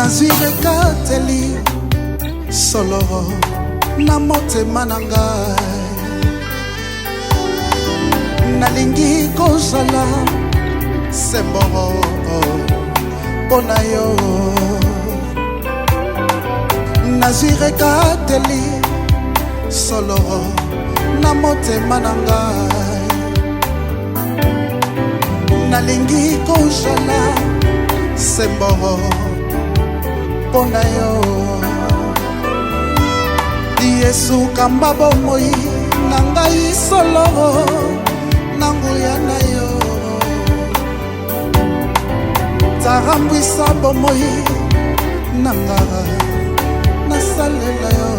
nazwire kateli solo na motema na ngai nalingi kozala semboro mpona yo nazwire kateli solo na motema na ngai nalingi kozala semboro mpona yo Yesu kamba bomoi na ngai solo na nguya na yo tarambwisa bomoi na nga nasalela yo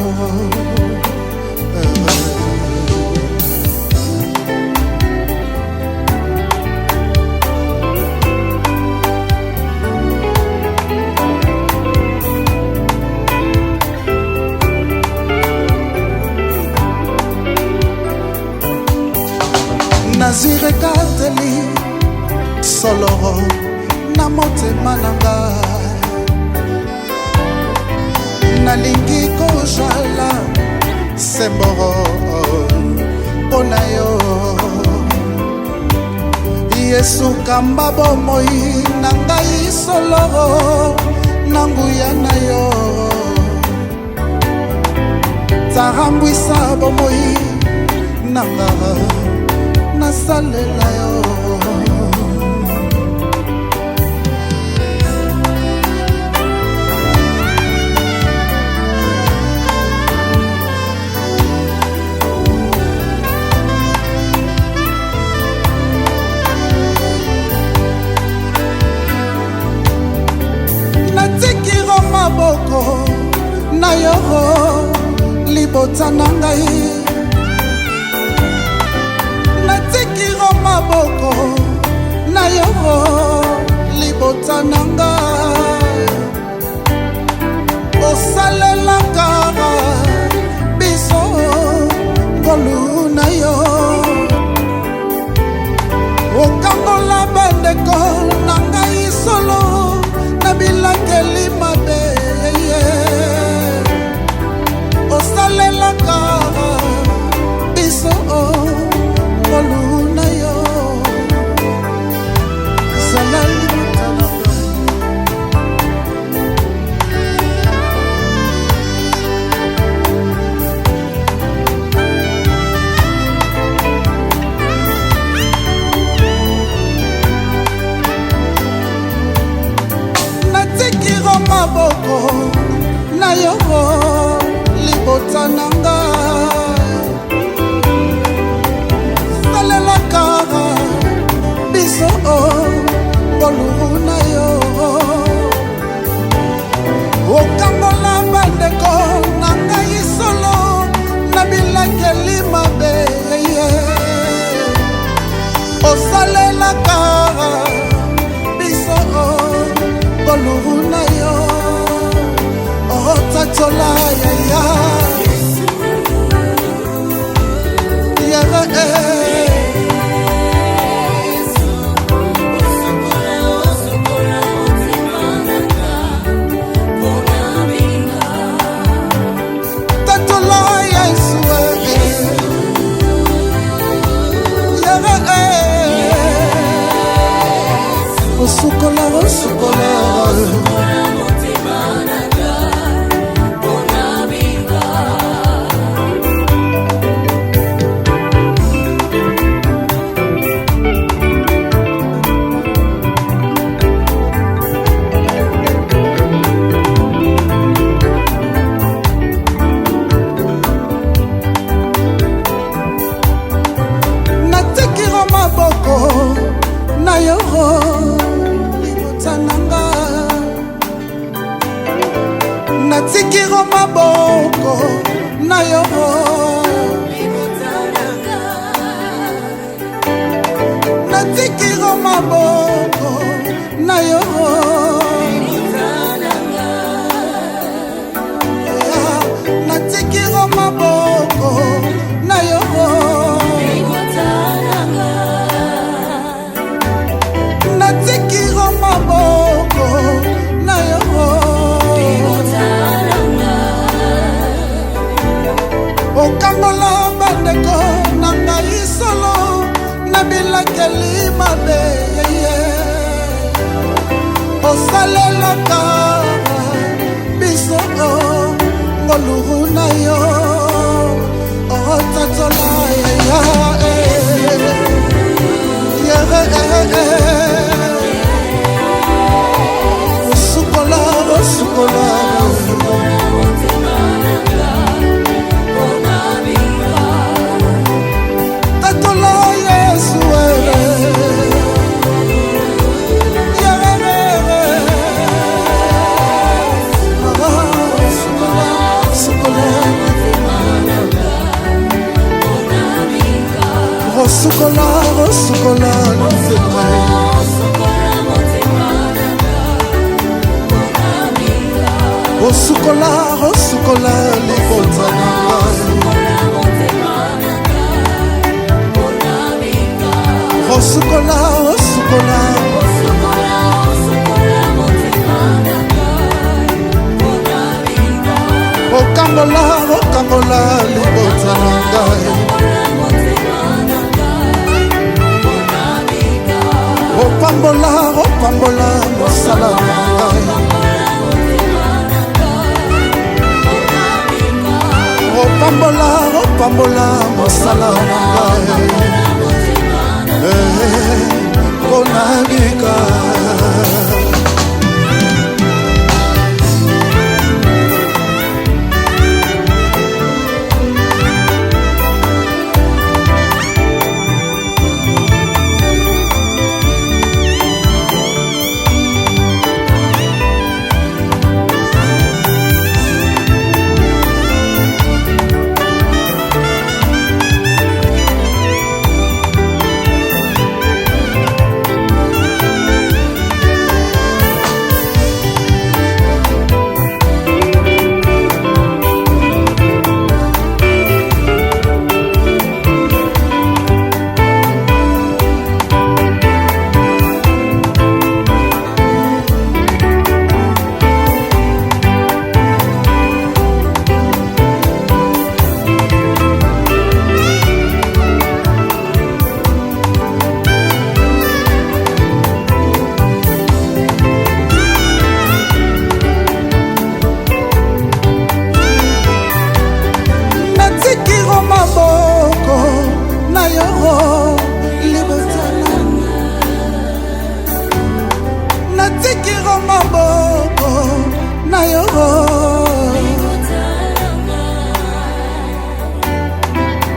nazwire kateli solo na motema na ngai nalingi kozala semboro mpona yo Yesu kamba bomoi na ngai solo na nguya na yo tarambwisa bomoi na nga nasalela yo natikiro maboko na yo libota na ngai natikiro maboko na yo libota na ngai osalelaka biso ngolu na yo okangola bandeko na ngai solo na bilakeli mabe osalelaka biso ngolu na yo salali mutalaka natikiro maboko na yo libota na ngai salelaka biso ngolu na yo okangola bandeko na ngai solo na bilakeli mabe osalelaka biso ngolu na yo otatola yaya Osukola, osukola, natikiro maboko na yo natikiro maboko na yo natikiro maboko na yo natikiro maboko na yo natikiro maboko na yo osalelaka biso ngoluru na yo otatola osukola osukola tatola Yesu Rosukola, rosukola, rosukola, rosukola, libota rosukola, rosukola, okambola, okambola, libota opambola, opambola, mosala opambola, opambola, mosala konabika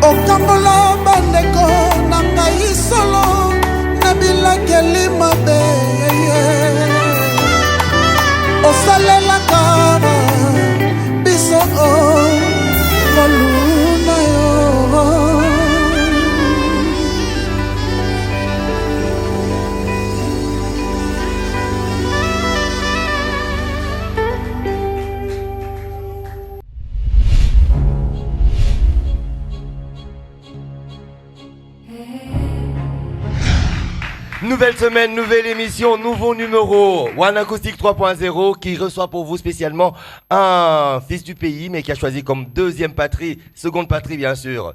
okambola bandeko na ngai solo na bilakeli mabe osalelaka biso ngoluna yo Nouvelle semaine, nouvelle émission, nouveau numéro. One Acoustic 3.0 qui reçoit pour vous spécialement un fils du pays, mais qui a choisi comme deuxième patrie, seconde patrie bien sûr,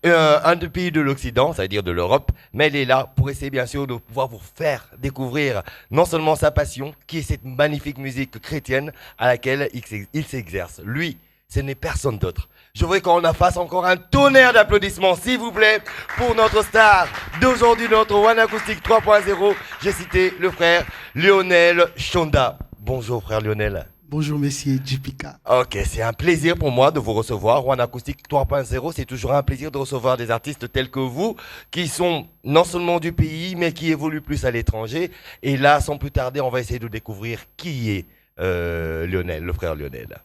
un des pays de l'Occident, ça veut dire de l'Europe. Mais il est là pour essayer bien sûr de pouvoir vous faire découvrir non seulement sa passion, qui est cette magnifique musique chrétienne à laquelle il s'exerce. Lui, ce n'est personne d'autre. Je voudrais qu'on en fasse encore un tonnerre d'applaudissements, s'il vous plaît, pour notre star d'aujourd'hui, notre One Acoustic 3.0. J'ai cité le frère Lionel Chonda. Bonjour frère Lionel. Bonjour messieurs JPK. Ok, c'est un plaisir pour moi de vous recevoir. One Acoustic 3.0, c'est toujours un plaisir de recevoir des artistes tels que vous, qui sont non seulement du pays, mais qui évoluent plus à l'étranger. Et là, sans plus tarder, on va essayer de découvrir qui est Lionel, le frère Lionel.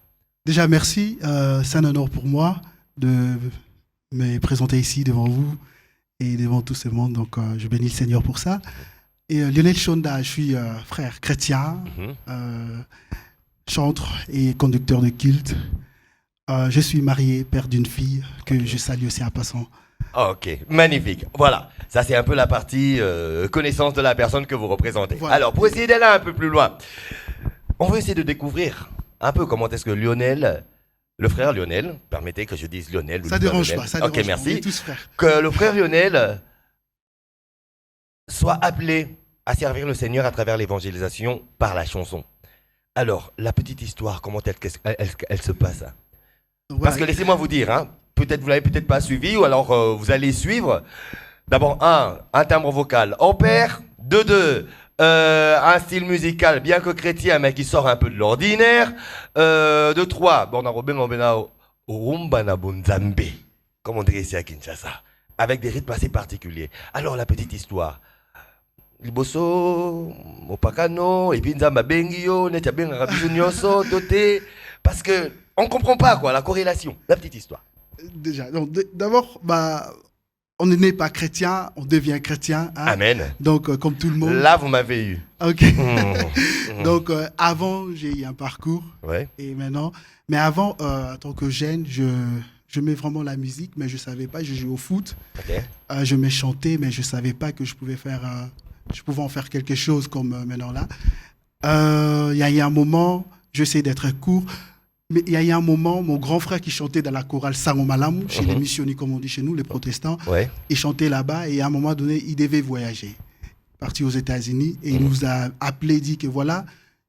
Déjà, merci. C'est un honneur pour moi de me présenter ici devant vous et devant tout ce monde. Donc, je bénis le Seigneur pour ça. Et Lionel Chonda, je suis frère chrétien, chantre et conducteur de culte. Je suis marié, père d'une fille que je salue aussi en passant. Ok, magnifique. Voilà, ça c'est un peu la partie connaissance de la personne que vous représentez. Voilà. Alors, pour essayer d'aller un peu plus loin, on va essayer de découvrir un peu comment est-ce que Lionel, le frère Lionel, permettez que je dise Lionel. Ça ne dérange pas, ça dérange pas. Ok, merci. On est tous frères. Que le frère Lionel soit appelé à servir le Seigneur à travers l'évangélisation par la chanson. Alors, la petite histoire, comment elle se passe hein? Donc, Parce voilà. que laissez-moi vous dire, hein, peut-être vous l'avez peut-être pas suivi ou alors vous allez suivre. D'abord, un timbre vocal en pair. De un style musical bien que chrétien mais qui sort un peu de l'ordinaire. De trois, bon, on a Robin Robena Rumba na Bonzambe, comme on dirait ici à Kinshasa, avec des rythmes assez particuliers. Alors, la petite histoire. Liboso, Mopakano, et puis Nzamba Bengio, Netiaben Rabizu Nyonso, Doté. Parce que on comprend pas quoi, la corrélation, la petite histoire. Déjà, donc, d'abord, bah, on n'est pas chrétien, on devient chrétien. Hein. Amen. Donc, comme tout le monde. Là, vous m'avez eu. Ok. Mmh. Donc, avant, j'ai eu un parcours. Ouais. Et maintenant, mais avant, en tant que jeune, je mets vraiment la musique, mais je savais pas. Je jouais au foot. Ok. Je me chantais, mais je savais pas que je pouvais faire. Je pouvais en faire quelque chose comme maintenant là. Il y a eu un moment, j'essaie d'être court, mais il y a eu un moment, mon grand frère qui chantait dans la chorale Sango Malamu, chez les missionnaires, comme on dit chez nous, les protestants, Ouais. il chantait là-bas et à un moment donné, il devait voyager. Parti aux États-Unis et il nous a appelé, dit que voilà,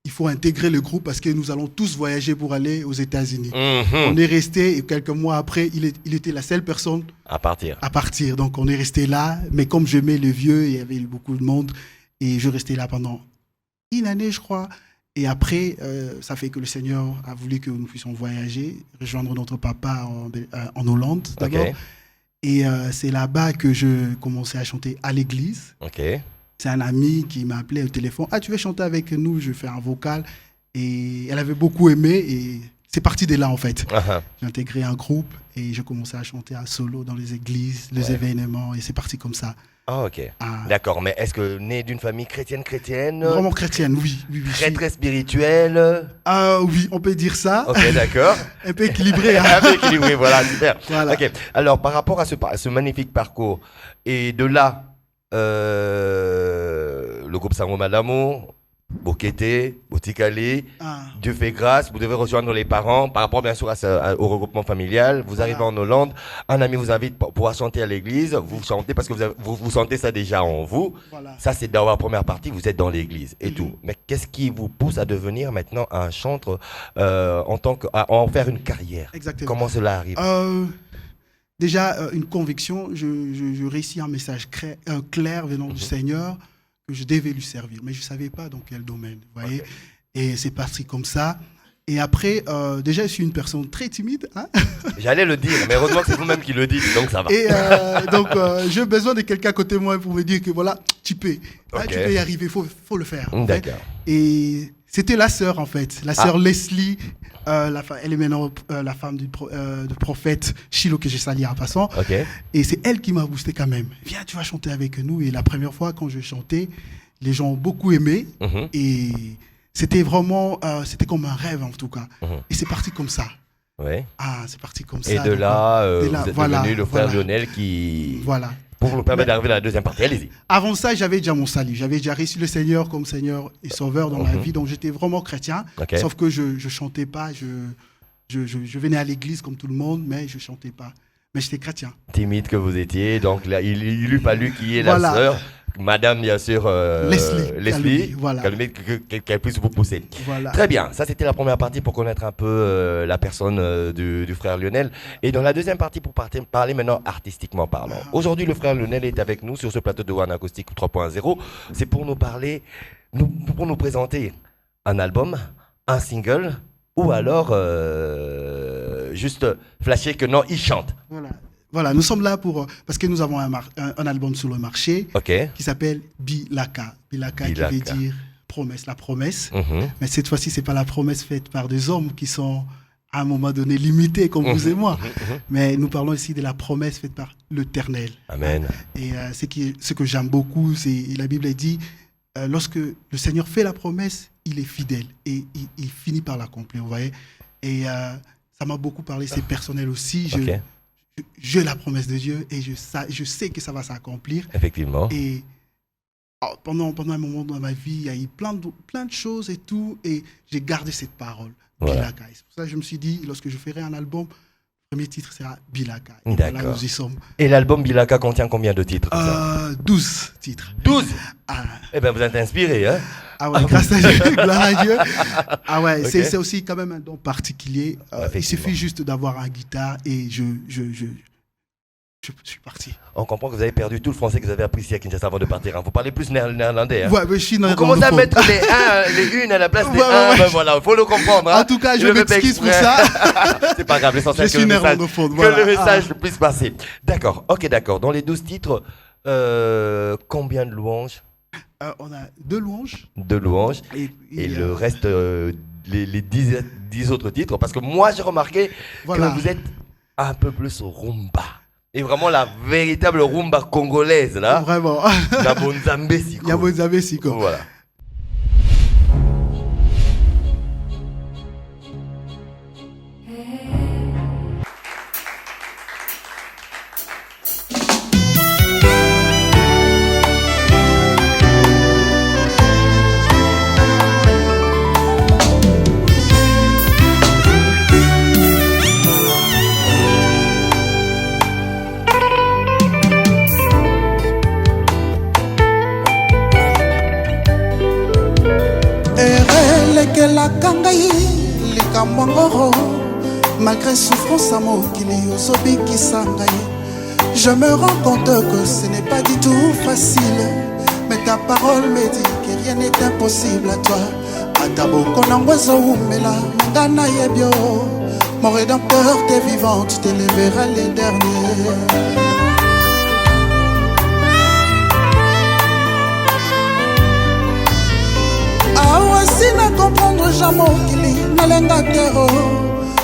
il faut intégrer le groupe parce que nous allons tous voyager pour aller aux États-Unis. On est resté et quelques mois après, il était la seule personne À partir. à partir. Donc on est resté là, mais comme j'aimais le vieux, il y avait beaucoup de monde et je restais là pendant une année, je crois. Et après, ça fait que le Seigneur a voulu que nous puissions voyager, rejoindre notre papa en Hollande d'abord. Ok. Et c'est là-bas que je commençais à chanter à l'église. Ok. C'est un ami qui m'a appelé au téléphone. Ah, tu veux chanter avec nous? Je fais un vocal. Et elle avait beaucoup aimé. Et c'est parti de là, en fait. Ah, J'ai intégré un groupe et je commençais à chanter à solo dans les églises, les événements. Et c'est parti comme ça. ah, ok. Ah, D'accord, mais est-ce que né d'une famille chrétienne vraiment chrétienne, oui. Oui, oui, très très spirituelle? Ah oui, on peut dire ça. Ok, d'accord. Un peu équilibré. Hein. Un peu équilibré, voilà, super. Voilà. Ok, alors par rapport à ce magnifique parcours, et de là, le groupe Sango Malamo, Bokete, Botikale, Ah, Dieu fait grâce, vous devez rejoindre les parents par rapport bien sûr au regroupement familial. Vous arrivez en Hollande, un ami vous invite pour pouvoir chanter à l'église, vous chantez parce que vous sentez ça déjà en vous. voilà. Ça c'est dans la première partie, vous êtes dans l'église et tout. Mais qu'est-ce qui vous pousse à devenir maintenant un chanteur à en faire une carrière? Exactement. Comment cela arrive? Déjà, une conviction, je réussis un message clair venant du Seigneur que je devais lui servir, mais je ne savais pas dans quel domaine, vous voyez. Ok. Et c'est parti comme ça. Et après, déjà, je suis une personne très timide. Hein. J'allais le dire, mais heureusement que c'est vous-même qui le dites, donc ça va. Et donc, j'ai besoin de quelqu'un à côté de moi pour me dire que voilà, tu peux. Hein, Ok. tu peux y arriver, il faut le faire. en fait. D'accord. Et c'était la sœur, en fait. La sœur Leslie, elle est maintenant la femme du prophète Shiloh, que j'ai sali en passant. Ok. Et c'est elle qui m'a boosté quand même. Viens, tu vas chanter avec nous. Et la première fois, quand je chantais, les gens ont beaucoup aimé. Mhm. Et c'était vraiment, c'était comme un rêve en tout cas. Mhm. Et c'est parti comme ça. Ouais. Ah, c'est parti comme ça. Et de Donc, là, de vous là, êtes voilà, devenu le frère voilà. Lionel qui... Voilà. Pour vous permettre Mais- d'arriver à la deuxième partie. Allez-y. Avant ça, j'avais déjà mon salut. J'avais déjà reçu le Seigneur comme Seigneur et Sauveur dans ma vie. Donc j'étais vraiment chrétien. Ok. Sauf que je ne chantais pas. Je venais à l'église comme tout le monde, mais je ne chantais pas. Mais j'étais chrétien. Timide que vous étiez, donc là, il eût fallu qu'il y ait Voilà. la sœur, madame bien sûr Leslie, voilà. qu'elle puisse vous pousser. Voilà. Très bien, ça c'était la première partie pour connaître un peu la personne du frère Lionel. Et dans la deuxième partie pour parler maintenant artistiquement parlant. Aujourd'hui le frère Lionel est avec nous sur ce plateau de One Acoustic 3.0. C'est pour nous parler, pour nous présenter un album, un single ou alors juste flasher que non, il chante. Voilà. Voilà, nous sommes là pour parce que nous avons un album sur le marché Ok. qui s'appelle Bilaka. Bilaka qui veut dire promesse, la promesse. Mhm. Mais cette fois-ci, c'est pas la promesse faite par des hommes qui sont à un moment donné limités comme vous et moi. Mais nous parlons ici de la promesse faite par l'Éternel. Amen. Et ce que j'aime beaucoup, c'est la Bible dit lorsque le Seigneur fait la promesse, il est fidèle et il finit par l'accomplir. Vous voyez. Et ça m'a beaucoup parlé. C'est personnel aussi. Ok. J'ai la promesse de Dieu et je sais que ça va s'accomplir. Effectivement. Et pendant un moment dans ma vie, il y a eu plein de choses et tout, et j'ai gardé cette parole. Voilà. Bilaka. C'est pour ça que je me suis dit, lorsque je ferai un album, Premier titre sera Bilaka. D'accord. Voilà, nous y sommes. Et l'album Bilaka contient combien de titres? 12 titres. 12. Ah. Eh bien, vous êtes inspiré, hein? Ah ouais, grâce à Dieu, gloire à Dieu. Ah ouais, Ok. c'est aussi quand même un don particulier. Il Effectivement. suffit juste d'avoir un guitare et je suis parti. On comprend que vous avez perdu tout le français que vous avez appris ici à Kinshasa avant de partir. Hein. Vous parlez plus néerlandais. Hein. Ouais, mais je suis Vous commencez à mettre les une à la place des Ouais, un. ouais. Ben voilà, il faut le comprendre. Hein. En tout cas, je le fais m'excuse pour exprès. ça. C'est pas grave, l'essentiel Je que suis le message, néerlandophone, que voilà. le message puisse passer. D'accord, ok, d'accord. Dans les 12 titres, combien de louanges? On a 2 louanges. 2 louanges. Et le reste, les 10 autres titres. Parce que moi, j'ai remarqué Voilà. que vous êtes un peu plus rumba. Et vraiment la véritable rumba congolaise, là. Vraiment. Yabonzambe Siko. Yabonzambe Siko. Voilà. elekelaka ngai likambo ngoro malgré souffrance à mokili ozobikisa ngai. Je me rends compte que ce n'est pas du tout facile, mais ta parole me dit que rien n'est impossible à toi. Ata boko nango ezoumela nga nayebi yo, mon rédempteur t'es vivant, tu t'élèveras les derniers. Sina comprendre jamais mokili nalenga tero,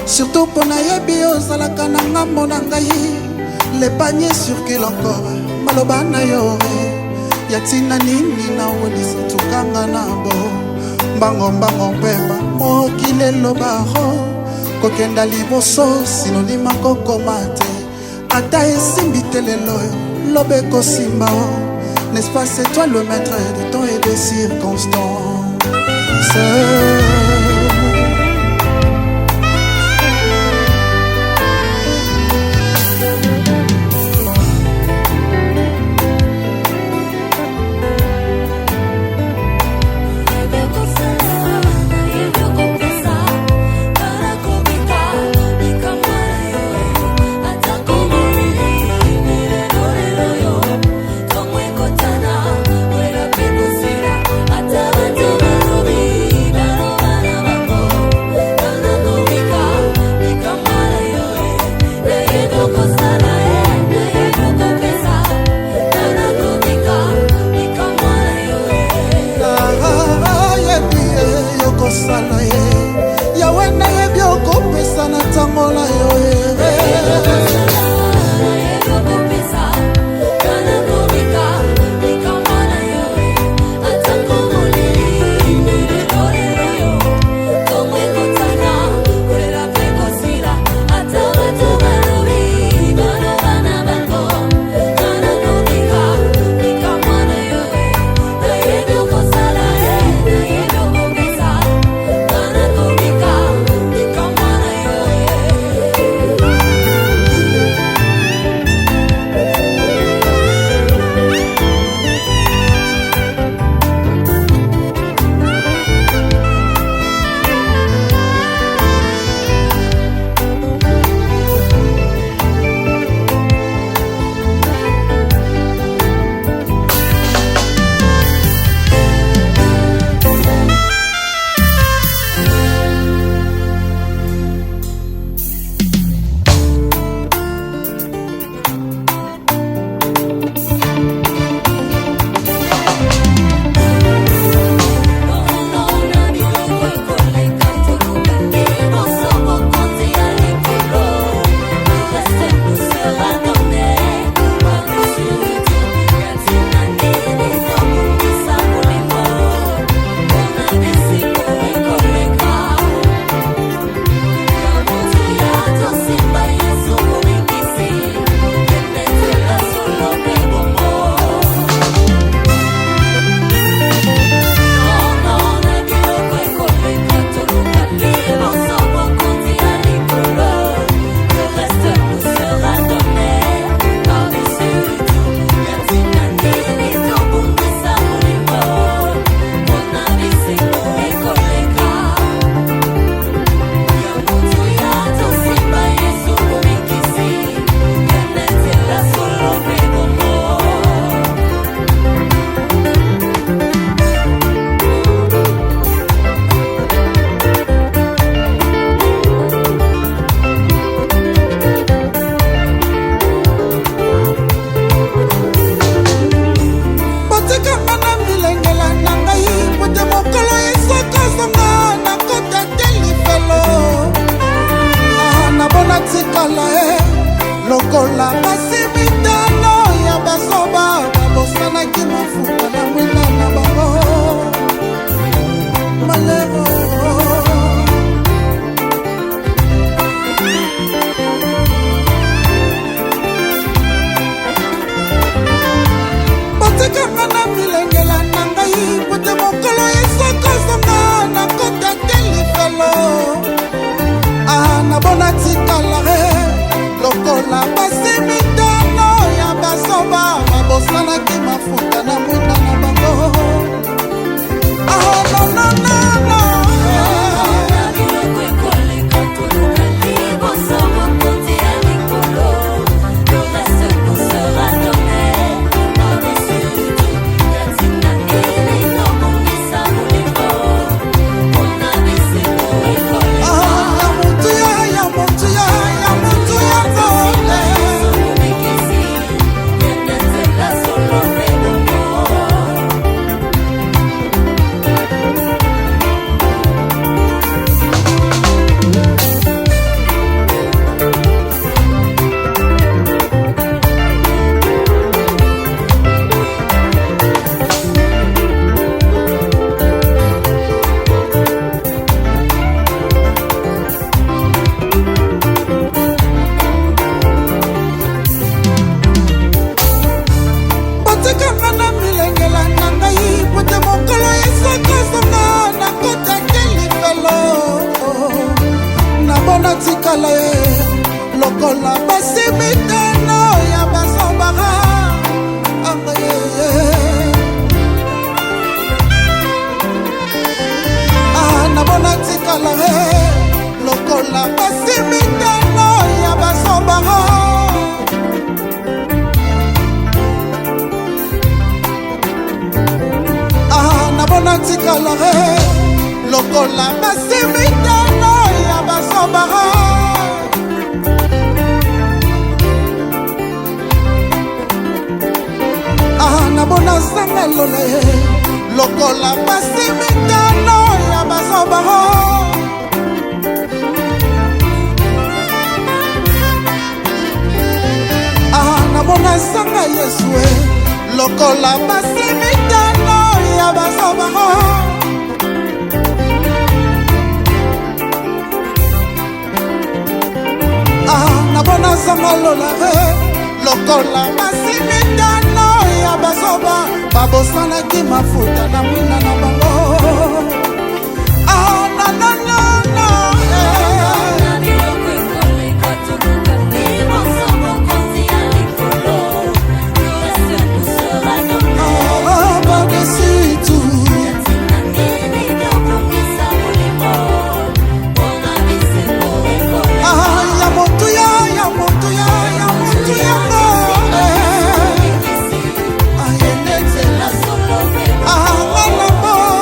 surtout pour nayebi ozalaka na ngambo na ngai. Les paniers circulent encore, maloba na yo yatina nini na wolisa tukanga na bo mbango mbango pemba mokili elobaro kokenda liboso sinonima kokoma te ata esimbi te lelo lobeko simba o. N'est-ce pas c'est toi le maître de temps et des circonstances. Ataba lokola basi mitano ya basoba babosanaki mafuta na mwinda na bango. Ah, non, non, non, non. Lokola basi mitano ya basobara. Ah, nabona tikala lokola basi mitano ya basobara. Ah, nabona tikala lokola basi mitano ya basobara. Nabona sanga lole lokola basi mitano ya basobara. Ah, nabona sanga Yesue lokola basi mitano ya basobara. Ah, nabona sanga lola lokola basi mitano ya basoba babosanaki mafuta na mwina na bango. Ah, na na na na par-dessus tout. Ah, ya motuya, ya motuya, ya motuya. Ah,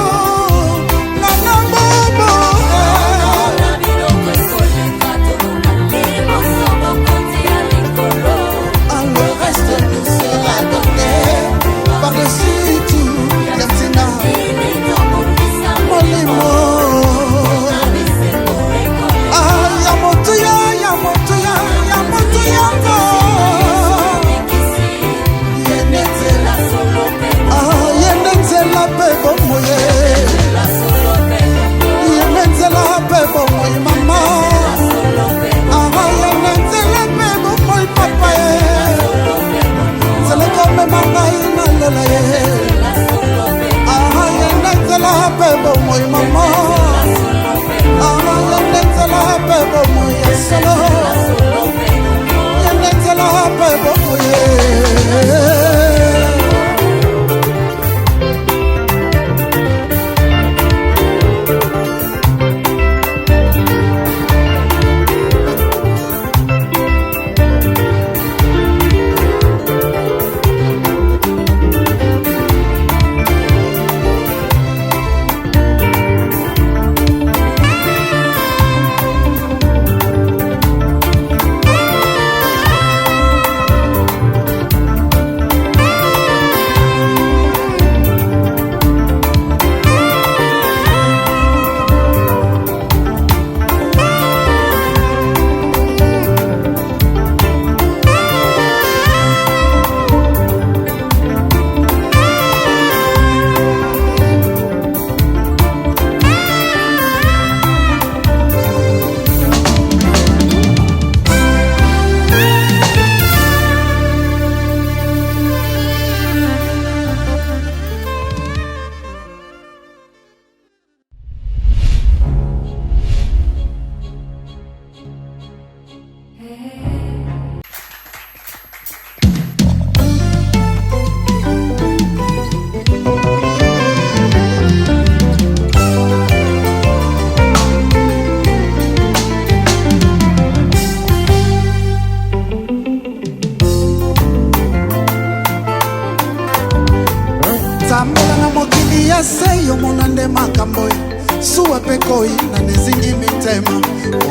liwa pe koina nezingi mitema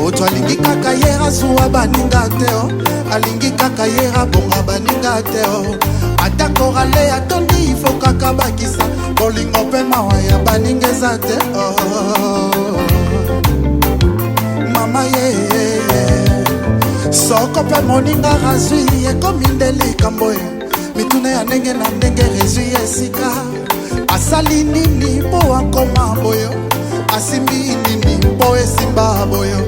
oto alingi kaka yera zuwa baninga teo alingi kaka yera bonga baninga teo atako rale atondi ifo kaka bakisa bolingo pe mawa ya baningeza te mama ye soko pe moninga razwi ekomi likambo mitune ya ndenge na ndenge rezwi esika asali nini po akoma boyo asimbi nini po esimba boyo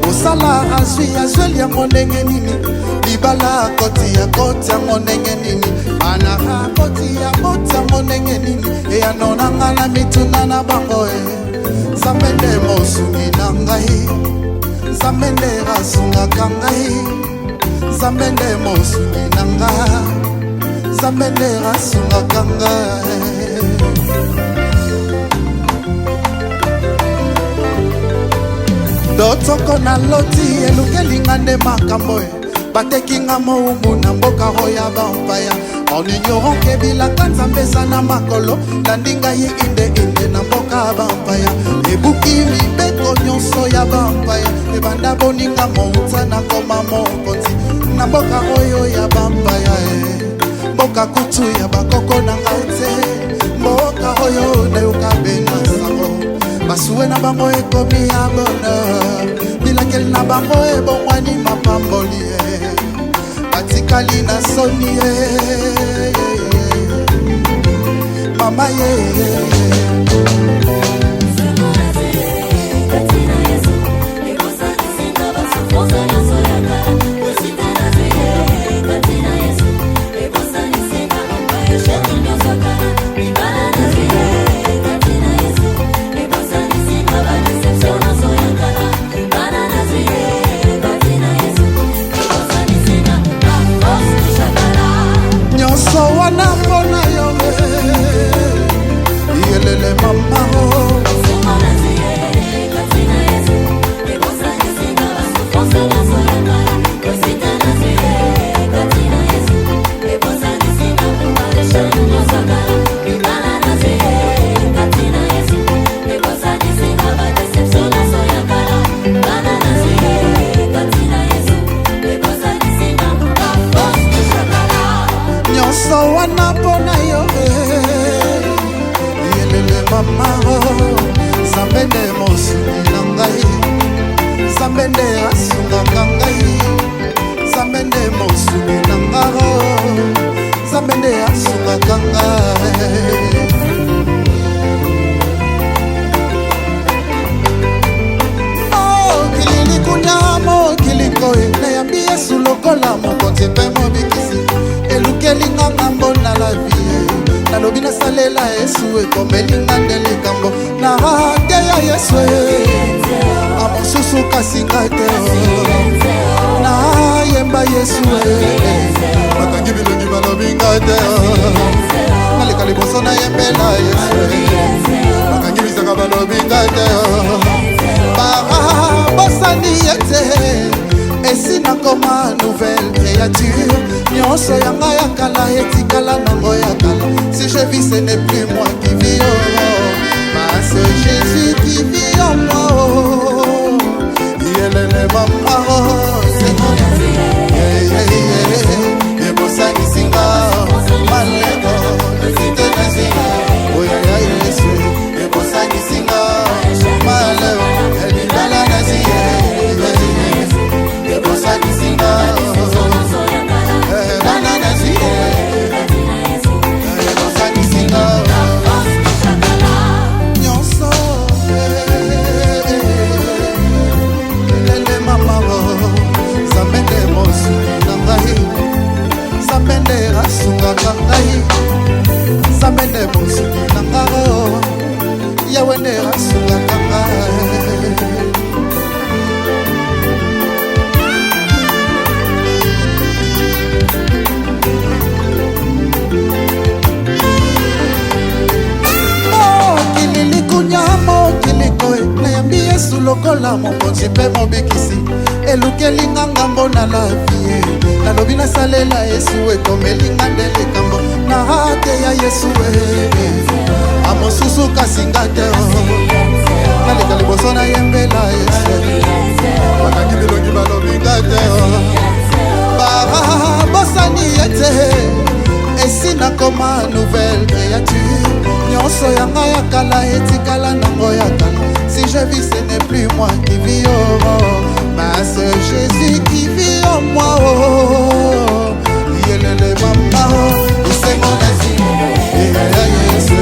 osala azwi azweli yango ndenge nini libala koti yango ndenge nini manaka koti yango ndenge nini eyanonanga na mituna na bango nzambe nde mosungi na ngai nzambe nde asungaka ngai nzambe nde mosungi na ngai nzambe nde asungaka ngai dotoko na loti elukelinga nde makambo batekinga moumu na mboka oya bampaya en ignorant ke bilaka nzambe eza na makolo landi ngai inde na mboka bampaya ebuki mibeko nyonso ya bampaya ebanda boninga mouta na koma mokonzi na mboka oyo ya bampaya mboka kutu ya bakoko na ngai te mboka oyo nayoka bena sango basuwe na bango ekomi ya bonheur bilakeli na bango ebongwani mapamboli batikali na soni mama ye si je vis ce n'est plus moi qui vis mais c'est Jésus qui vit en moi il est le maman c'est mon et pour ça qui singa malego c'est un oh ya et pour ça qui singa malego elle est la nazi et pour ça qui singa Samende mosuki nangaro yawende asunga kanga kilili kunyamo kiliko nayambi Yesu lokola mokonzi mpe mobikisi elukelinga ngambo na la vie nalobi nasalela Yesu ekomelinga nde likambo na hate ya Yesu amosusu kasinga te naleka liboso nayembela Yesu bakangi bilongi balobinga te bosani ete esi nakoma nouvelle créature nyonso yanga ya kala etikala nango ya kala si je vis ce n'est plus moi qui vis mais c'est Jésus qui vit en moi yelele mama c'est mon asi Yesu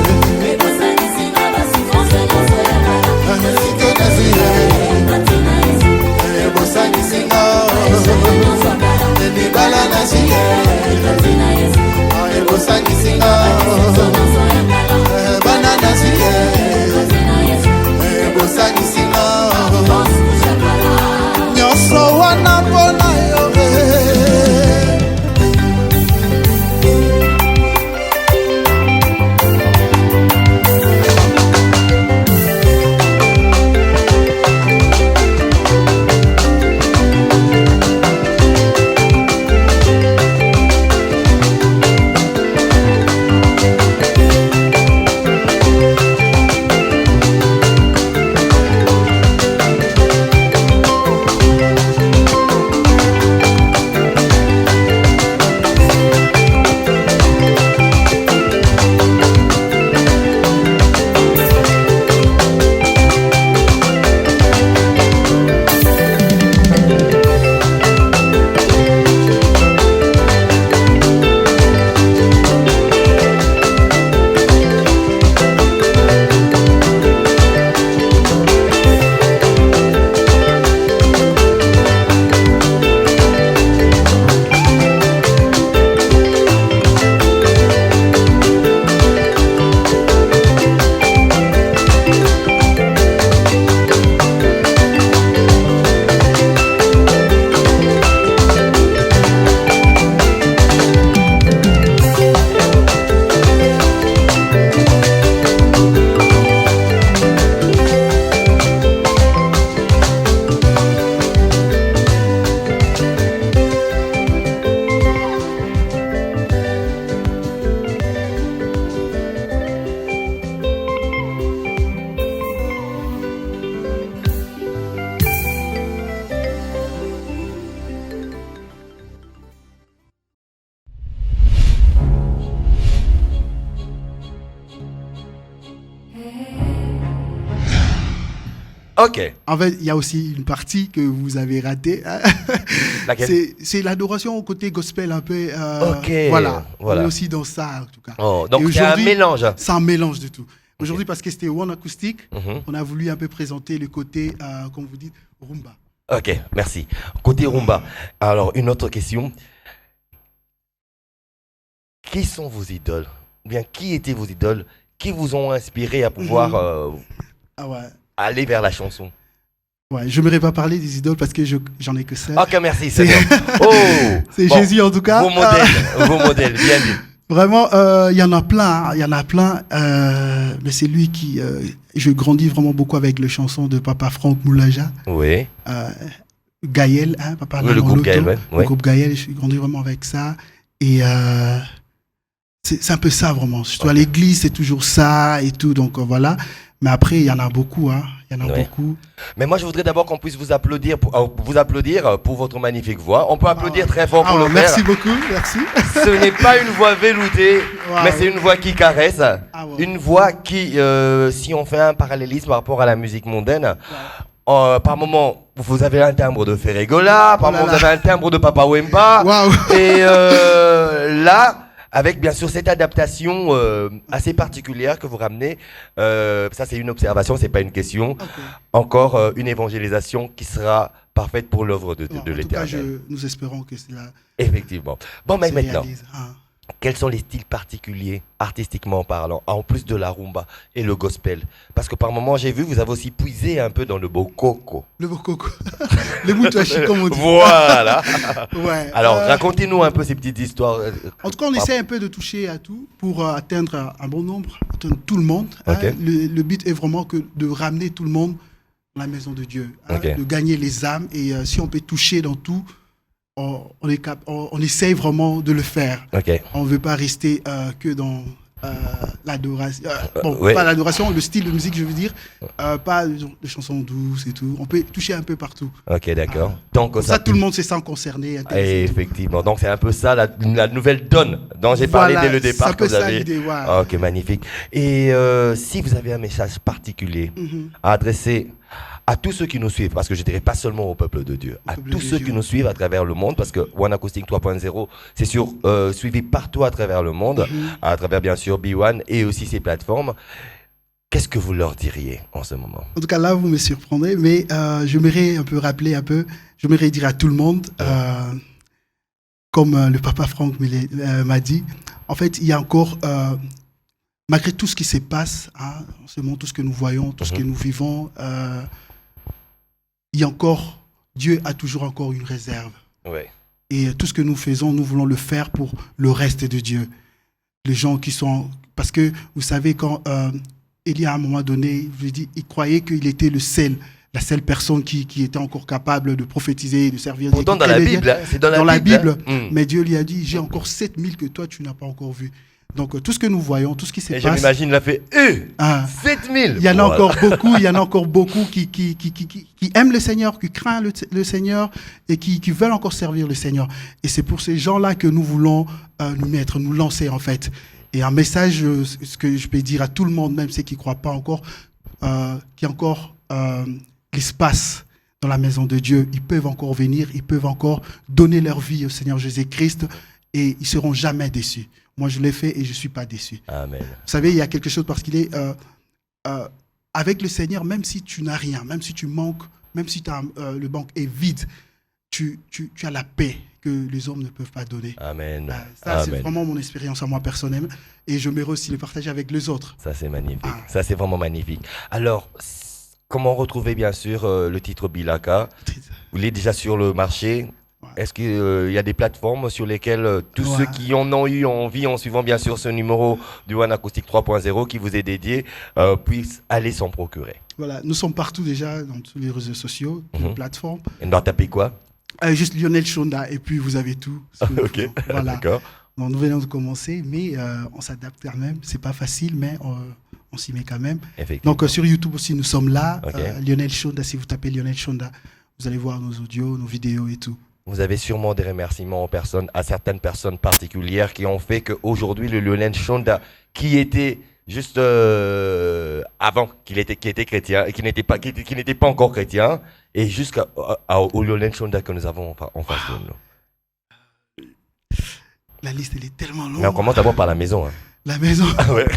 nyonso wana mpona yo Ok. En fait, il y a aussi une partie que vous avez ratée. Laquelle? C'est l'adoration au côté gospel un peu. Ok. Voilà. Voilà. On est aussi dans ça, en tout cas. Oh, donc c'est un mélange. C'est un mélange de tout. Aujourd'hui, parce que c'était One Acoustic, Mhm. on a voulu un peu présenter le côté, comme vous dites, rumba. Ok, merci. Côté rumba. Alors, une autre question. Qui sont vos idoles? Ou bien, qui étaient vos idoles? Qui vous ont inspiré à pouvoir Ah ouais. aller vers la chanson? Ouais, je n'aimerais pas parler des idoles parce que j'en ai que ça. Ok, merci. C'est bon. Oh, C'est bon. Jésus en tout cas. Vos modèles, bien dit. Vraiment, il y en a plein, hein, il y en a plein. Mais c'est lui qui... je grandis vraiment beaucoup avec les chansons de Papa Franck Moulaja. Oui. Gaël, hein, Papa Oui, le groupe Gaël, ouais. Le groupe Gaël, je suis grandi vraiment avec ça. Et c'est un peu ça vraiment. Surtout à l'église, c'est toujours ça et tout. Donc voilà. Mais après, il y en a beaucoup. Hein. Il y en a beaucoup. Mais moi, je voudrais d'abord qu'on puisse vous applaudir pour votre magnifique voix. On peut applaudir très fort pour le faire. Merci beaucoup, merci. Ce n'est pas une voix veloutée, mais c'est une voix qui caresse. Une voix qui, si on fait un parallélisme par rapport à la musique mondaine, par moment, vous avez un timbre de Ferregola, par moment, vous avez un timbre de Papa Wemba. Et là, avec bien sûr cette adaptation assez particulière que vous ramenez, ça c'est une observation, c'est pas une question. Encore une évangélisation qui sera parfaite pour l'œuvre de l'Éternel. En tout cas, nous espérons que c'est là. Effectivement. Bon, mais maintenant, réalise, hein. Quels sont les styles particuliers, artistiquement parlant, en plus de la rumba et le gospel? Parce que par moment, j'ai vu, vous avez aussi puisé un peu dans le bokoko. Le bokoko. Le mutuashi, comme on dit. Voilà. Ouais. Alors, racontez-nous un peu ces petites histoires. En tout cas, on essaie un peu de toucher à tout pour atteindre un bon nombre, atteindre tout le monde. Okay. Hein. Le but est vraiment de ramener tout le monde dans la maison de Dieu, hein, de gagner les âmes. Et si on peut toucher dans tout, on essaye vraiment de le faire. On ne veut pas rester que dans l'adoration. Ouais. Pas l'adoration, le style de musique, je veux dire. Pas de chansons douces et tout. On peut toucher un peu partout. Ok, d'accord. Donc, Comme ça, tout le monde se sent concerné. intéressé. Effectivement. Donc, c'est un peu ça la nouvelle donne dont j'ai parlé Voilà, dès le départ. c'est un peu que vous ça avez. l'idée, ouais. Ok, magnifique. Et si vous avez un message particulier Mhm. à adresser à tous ceux qui nous suivent, parce que je dirais pas seulement au peuple de Dieu, à peuple tous de ceux Dieu. qui nous suivent à travers le monde, parce que One Acoustic 3.0, c'est suivi partout à travers le monde, à travers bien sûr B1 et aussi ses plateformes. Qu'est-ce que vous leur diriez en ce moment? En tout cas, là, vous me surprendrez, mais j'aimerais un peu rappeler j'aimerais dire à tout le monde, comme le papa Franck m'a dit, en fait, il y a encore, malgré tout ce qui se passe, hein, en ce moment, tout ce que nous voyons, tout ce que nous vivons, il y a encore, Dieu a toujours encore une réserve. Ouais. Et tout ce que nous faisons, nous voulons le faire pour le reste de Dieu. Les gens qui sont... Parce que, vous savez, quand Élie, à un moment donné, je dis, il croyait qu'il était la seule personne qui était encore capable de prophétiser, de servir Dieu. Pourtant, dans la Bible, hein, c'est dans la Bible. Hein. Mais Dieu lui a dit, j'ai encore 7000 que toi, tu n'as pas encore vu. Donc, tout ce que nous voyons, tout ce qui se Et passe... je m'imagine, il a fait 7000. Il y en a encore beaucoup qui aiment le Seigneur, qui craignent le Seigneur et qui veulent encore servir le Seigneur. Et c'est pour ces gens-là que nous voulons nous lancer en fait. Et un message, ce que je peux dire à tout le monde, même ceux qui ne croient pas encore, qu'il y a encore l'espace dans la maison de Dieu. Ils peuvent encore venir, ils peuvent encore donner leur vie au Seigneur Jésus-Christ et ils ne seront jamais déçus. Moi, je l'ai fait et je ne suis pas déçu. Amen. Vous savez, il y a quelque chose parce qu'il est... avec le Seigneur, même si tu n'as rien, même si tu manques, même si le banc est vide, tu as la paix que les hommes ne peuvent pas donner. Amen. Ça, c'est Amen. vraiment mon expérience à moi personnelle. Et je me aussi le partager avec les autres. Ça, c'est magnifique. Ça, c'est vraiment magnifique. Alors, comment retrouver, bien sûr, le titre Bilaka? Vous l'êtes déjà sur le marché. Est-ce qu'il y a des plateformes sur lesquelles tous ceux qui en ont eu envie, en suivant bien sûr ce numéro du One Acoustic 3.0 qui vous est dédié, puissent aller s'en procurer? Voilà, nous sommes partout déjà dans tous les réseaux sociaux, toutes les plateformes. Et on doit taper quoi? Juste Lionel Shonda et puis vous avez tout. Ok, voilà. d'accord. Donc, nous venons de commencer, mais on s'adapte quand même. C'est pas facile, mais on s'y met quand même. Donc sur YouTube aussi, nous sommes là. Lionel Shonda, si vous tapez Lionel Shonda, vous allez voir nos audios, nos vidéos et tout. Vous avez sûrement des remerciements à certaines personnes particulières qui ont fait qu'aujourd'hui, le Lionel Shonda, qui était juste avant, qui était chrétien, et qui n'était pas encore chrétien, et jusqu'au Lionel Shonda que nous avons en face de nous. La liste, elle est tellement longue. Mais on commence d'abord par la maison. Hein. La maison. Ah ouais.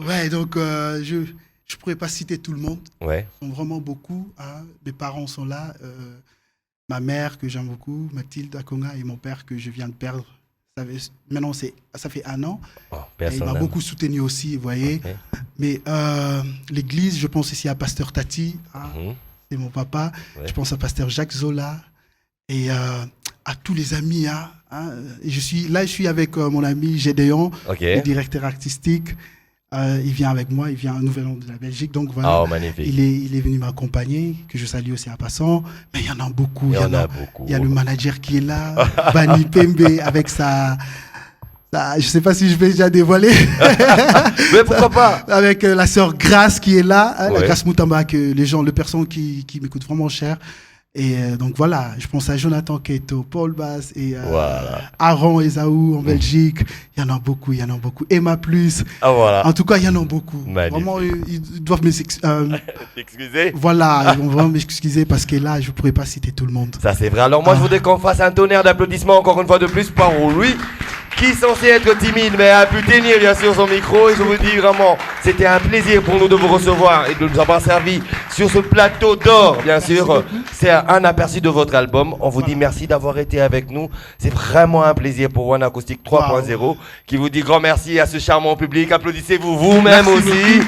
Ouais, donc je ne pourrais pas citer tout le monde. Ouais. Ils sont vraiment beaucoup. Hein. Mes parents sont là. Ma mère, que j'aime beaucoup, Mathilde Akonga, et mon père, que je viens de perdre. Maintenant, ça fait 1 an. Oh, il m'a beaucoup soutenu aussi, vous voyez. Okay. Mais l'église, je pense ici à Pasteur Tati, hein, c'est mon papa. Ouais. Je pense à Pasteur Jacques Zola et à tous les amis. Hein. Et je suis avec mon ami Gédéon, le directeur artistique. Il vient avec moi, il vient à Nouvel-An de la Belgique. Donc voilà, il est venu m'accompagner, que je salue aussi en passant. Mais il y en a beaucoup. Il y a le manager qui est là, Bani Pembe, avec sa... Je ne sais pas si je vais déjà dévoiler. Mais pourquoi pas? Avec la sœur Grace qui est là, la Grace Moutamba, que les personnes qui m'écoutent vraiment cher. Et donc voilà, je pense à Jonathan Keto, Paul Bass et Aaron Esaou en Belgique. Il y en a beaucoup. Emma Plus. En tout cas, il y en a beaucoup. Magnifique. Vraiment, ils doivent m'excuser. Voilà, ils vont vraiment m'excuser parce que là, je ne pourrais pas citer tout le monde. Ça, c'est vrai. Alors moi, je voudrais qu'on fasse un tonnerre d'applaudissements encore une fois de plus pour lui, qui est censé être timide, mais a pu tenir bien sûr son micro. Et je vous dis vraiment, c'était un plaisir pour nous de vous recevoir et de nous avoir servi sur ce plateau d'or, bien sûr. C'est un aperçu de votre album. On vous dit merci d'avoir été avec nous. C'est vraiment un plaisir pour One Acoustic 3.0 qui vous dit grand merci à ce charmant public. Applaudissez-vous vous-même aussi.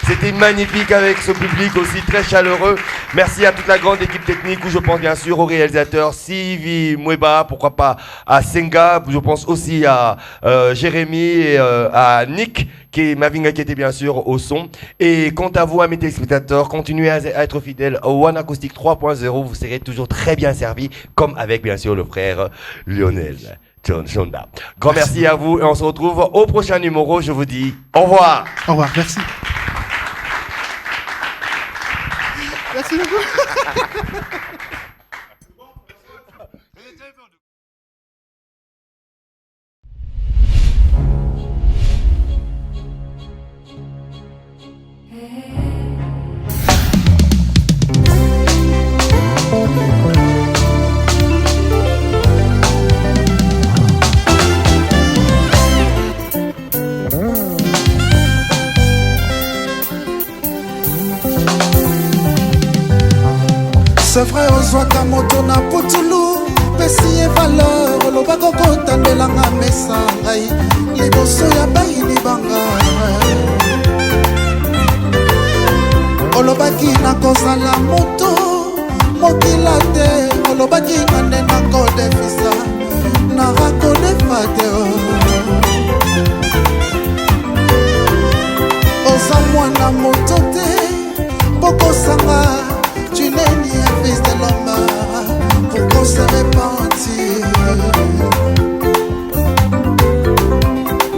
C'était magnifique avec ce public aussi très chaleureux. Merci à toute la grande équipe technique où je pense bien sûr au réalisateur Sivi Mweba, pourquoi pas à Senga, je pense aussi à Jérémy et à Nick Mavinga qui était bien sûr au son. Et quant à vous, amis téléspectateurs, continuez à être fidèles au One Acoustic 3.0, vous serez toujours très bien servis, comme avec bien sûr le frère Lionel. John Shonda. Grand merci à vous et on se retrouve au prochain numéro. Je vous dis au revoir. Au revoir, merci. Merci beaucoup. C'est vrai ozwaka moto na putulu pesi ye valeur olobaka kotandelanga mesa ngai liboso ya bayini banga olobaki nakozala moto mokila te olobaki nga nde nakodefisa narakodefa te oza mwana moto te pokosanga. Tu n'es ni un fils de l'homme pour qu'on se repentir.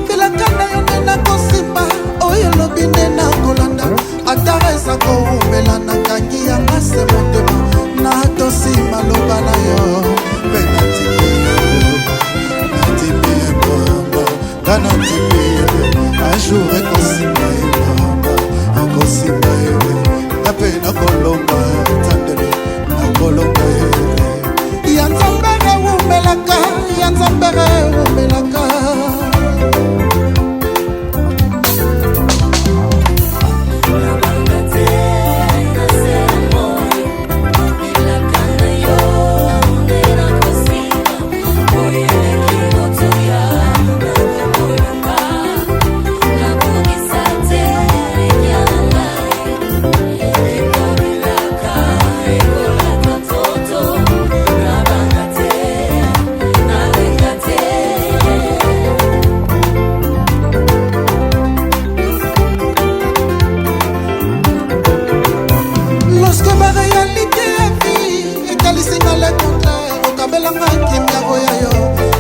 Filakana yone na kosimba oyo lobine na kolanda atareza koumela na kangi ya mase motema na tosima loba na yo pe natipi ebamba kana tipi un jour ekosimba ebamba ekosimba ebamba ape na kolomba tandele na kolomba ya nzambere umelaka ya nzambere umelaka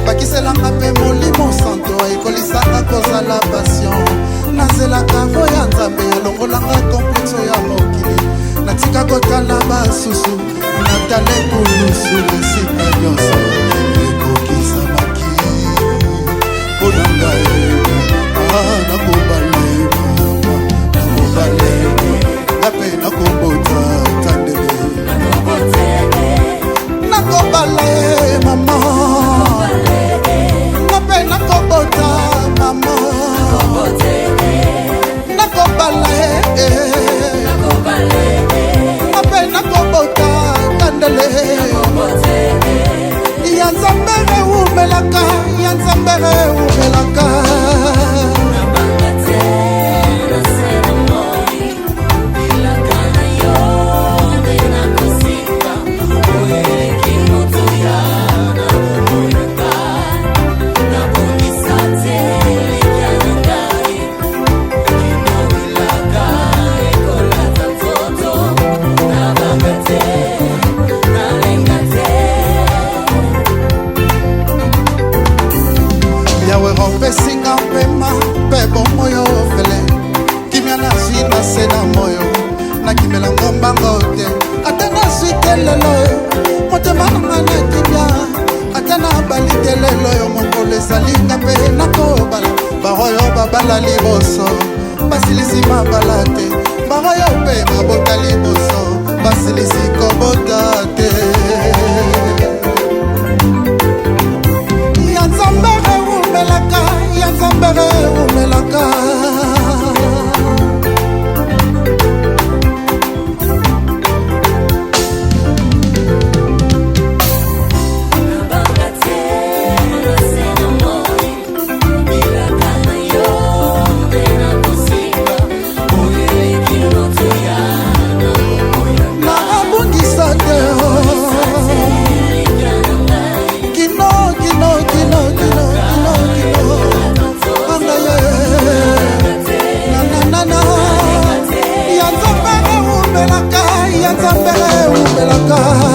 bakiselanga mpe molimo santo ekolisanga kozala passion nazelaka vo ya nzambe elongolanga komplexo ya mokili natika kotala basusu natale kulusu esika nyonso ekokisamaki mpona ngai nakobala nakobala ngape nakobota tandele nakobala mama ngape nakobota mama nakobala ngape nakobota tandele ya nzambere umelaka ya nzambere umelaka pesinga mpema mpe bomoyo ofele kimia nazwi na se na moyo nakimela ngombango te ata nazwi te lelo motema nanga nakimia ata nabali te lelo yo mokolo ezalinga mpe nakobala baoyo babala liboso basilisi mabala te baoyo mpe babota liboso basilisi kobota te ya nzambere umelaka ya nzambere umelaka ya nzambere umelaka